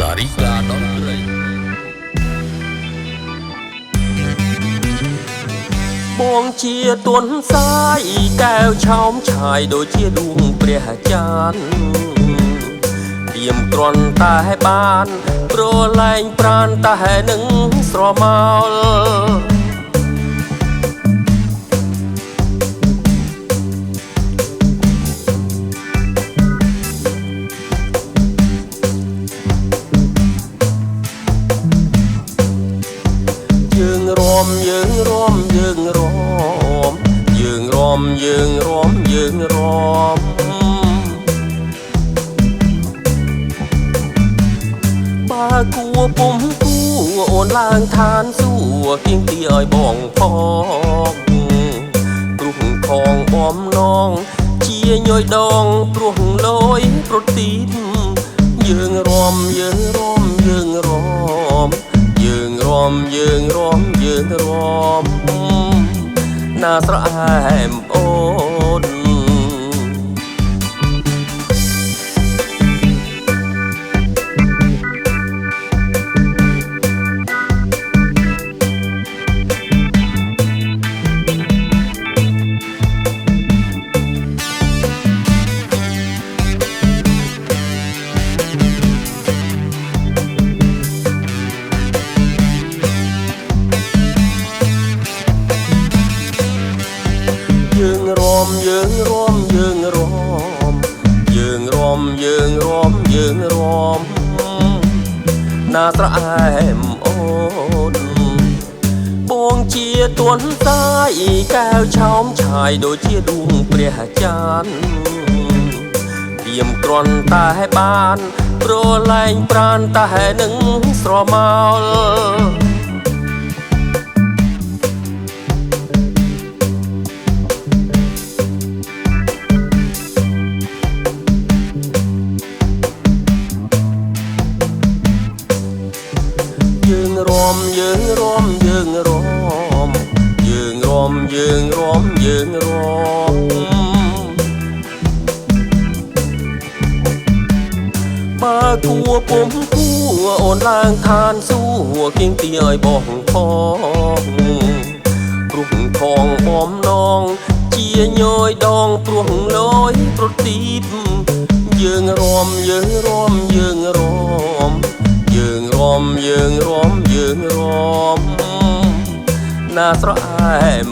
សារីកាតន្ត្រីបងជាទុនសាយកែវឆោមឆាយដូចជាដួងព្រះច័ន្ទទៀមគ្រាន់តែបានប្រឡែងប្រានតែនឹងស្រមោលយើងរំយើងរំយើងរំយើងរំយើងរំយើងរំបើគួពុំគួអូនឡើងឋានសួគ៌គៀងទីឲ្យបងផងព្រោះខងបំណងជាញយដងព្រោះលយប្រទីបយើងរំយើងរំយើងរំយើងរំយើងរំយើងរំណាស្រអែមអូនយើងរំយើងរំយើងរំយើងរំយើងរំយើងរំណាស្រអែមអូនបងជាទុនសាយកែវឆោមឆាយដូចជាដួងព្រះច័ន្ទទៀមគ្រាន់តែបានប្រឡែងប្រានតែនឹងស្រមោលយើងរំយើងរំយើងរំយើងរំយើងរំយើងរំបើគួពុំគួអូនឡើងឋានសួគ៌គៀងទីឲ្យបងផងព្រោះខងបំណងជាញយដងព្រោះលយប្រទីបយើងរំយើងរំយើងរំយើងរំយើងរំយើងរំណាស្រអែម